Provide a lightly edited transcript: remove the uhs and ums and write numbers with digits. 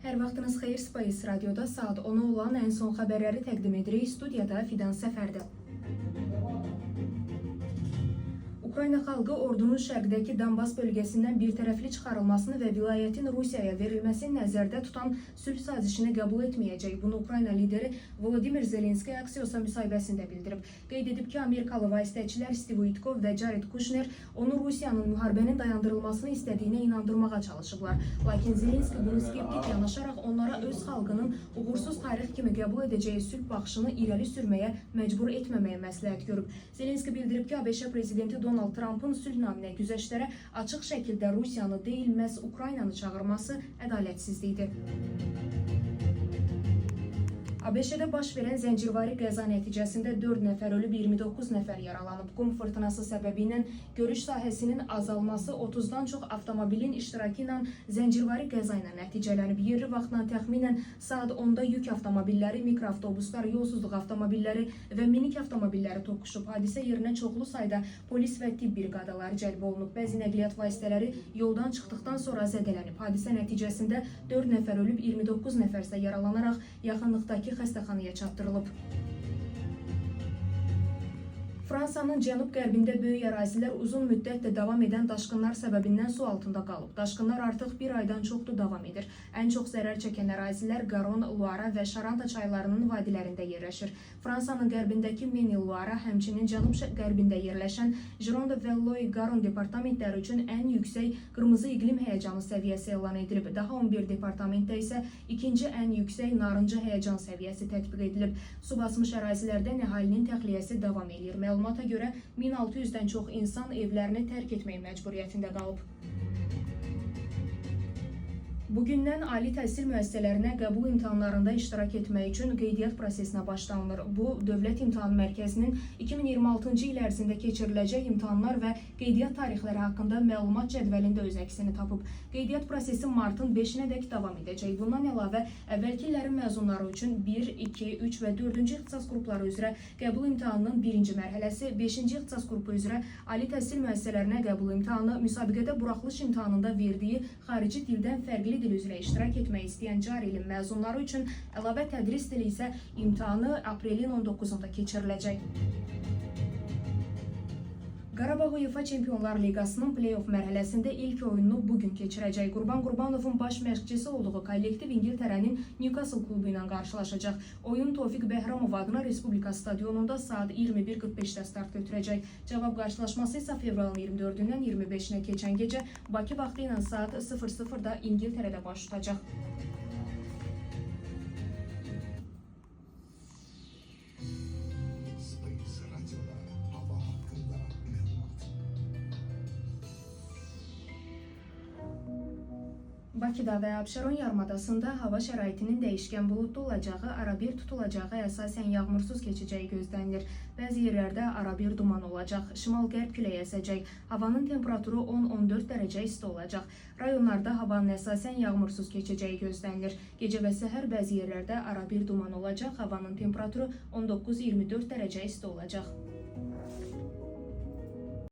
Hər vaxtınız xeyir, Space Radioda saat 10 olan ən son xəbərləri təqdim edirik. Studiyada Fidan Səfərdir. Ukrayna xalqı ordunun şərqdəki Donbas bölgəsindən birtərəfli çıxarılmasını və vilayətin Rusiyaya verilməsini nəzərdə tutan sülh sazişini qəbul etməyəcək. Bunu Ukrayna lideri Volodymyr Zelenski Axios'a müsahibəsində bildirib. Qeyd edib ki, Amerikalı vasitəçilər Steve Witkoff və Jared Kushner onu Rusiyanın müharibənin dayandırılmasını istədiyinə inandırmağa çalışıblar. Lakin Zelenski bunu skeptik yanaşaraq onlara öz xalqının uğursuz tarix kimi qəbul edəcəyi sülh baxışını irəli sürməyə məcbur etməməyə məsləhət görüb. Zelenski bildirib ki, ABŞ prezidenti Donald Trump'ın sülh naminə güzəştlərə açıq şəkildə Rusiyanı deyil, məhz Ukraynanı çağırması ədalətsizlikdir. ABŞ-də baş verən zəncirvari qəza nəticəsində 4 nəfər ölüb, 29 nəfər yaralanıb. Qum fırtınası səbəbi ilə görüş sahəsinin azalması 30-dan çox avtomobilin iştirakı ilə zəncirvari qəza ilə nəticələnib. Yerli vaxtla təxminən saat 10-da yük avtomobilləri, mikroavtobuslar, yolsuzluq avtomobilləri və minik avtomobilləri toqquşub. Hadisə yerinə çoxlu sayda polis və tibb briqadaları cəlb olunub. Bəzi nəqliyyat vasitələri yoldan çıxdıqdan sonra zədələnib. Hadisə nəticəsində 4 nəfər ölüb, 29 nəfər isə yaralanaraq yaxınlıqdakı xəstəxanaya çatdırılıb. Fransanın cənub-qərbində böyük ərazilər uzun müddətlə davam edən daşqınlar səbəbindən su altında qalıb. Daşqınlar artıq bir aydan çoxdur davam edir. Ən çox zərər çəkən ərazilər Garon, Loira və Şaranta çaylarının vadilərində yerləşir. Fransanın qərbindəki Maine-Loira, həmçinin cənub-qərbində yerləşən Gironde və Loire-Garon departamentləri üçün ən yüksək qırmızı iqlim həyəcanı səviyyəsi elan edilib. Daha 11 departamentdə isə ikinci ən yüksək narıncı həyəcan səviyyəsi tətbiq edilib. Su basmış ərazilərdən əhalinin təxliyəsi davam edir. Məlumata görə 1600-dən çox insan evlərini tərk etmək məcburiyyətində qalıb. Bugündən ali təhsil müəssisələrinə qəbul imtahanlarında iştirak etmək üçün qeydiyyat prosesinə başlanılır. Bu, Dövlət İmtahan Mərkəzinin 2026-cı il ərzində keçiriləcək imtahanlar və qeydiyyat tarixləri haqqında məlumat cədvəlində öz əksini tapıb. Qeydiyyat prosesi martın 5-nədək davam edəcək. Bundan əlavə, əvvəlki illərin məzunları üçün 1, 2, 3 və 4-cü ixtisas qrupları üzrə qəbul imtahanının birinci mərhələsi, 5-ci ixtisas qrupu üzrə ali təhsil müəssisələrinə qəbul imtahanı, müsabiqədə buraxılış imtahanında verdiyi xarici dildən fərqli dil üzrə iştirak etmək istəyən cari ilin məzunları üçün əlavə tədris dili isə imtahanı aprelin 19-da keçiriləcək. Qarabağ UEFA Çempionlar Liqasının play-off mərhələsində ilk oyununu bugün keçirəcək. Qurban Qurbanovun baş məşqçisi olduğu kollektiv İngiltərənin Newcastle klubu ilə qarşılaşacaq. Oyun Tofiq Bəhramov adına Respublika stadionunda saat 21:45-də start götürəcək. Cavab qarşılaşması isə fevralın 24-dən 25-nə keçən gecə Bakı vaxtı ilə saat 00-da İngiltərədə baş tutacaq. Bakıda və Abşeron yarımadasında hava şəraitinin dəyişkən buludlu olacağı, arabir tutulacağı, əsasən yağmursuz keçəcəyi gözlənilir. Bəzi yerlərdə arabir duman olacaq, şimal-qərb küləyi əsəcək, havanın temperaturu 10-14 dərəcə isti olacaq. Rayonlarda havanın əsasən yağmursuz keçəcəyi gözlənilir. Gecə və səhər bəzi yerlərdə arabir duman olacaq, havanın temperaturu 19-24 dərəcə isti olacaq.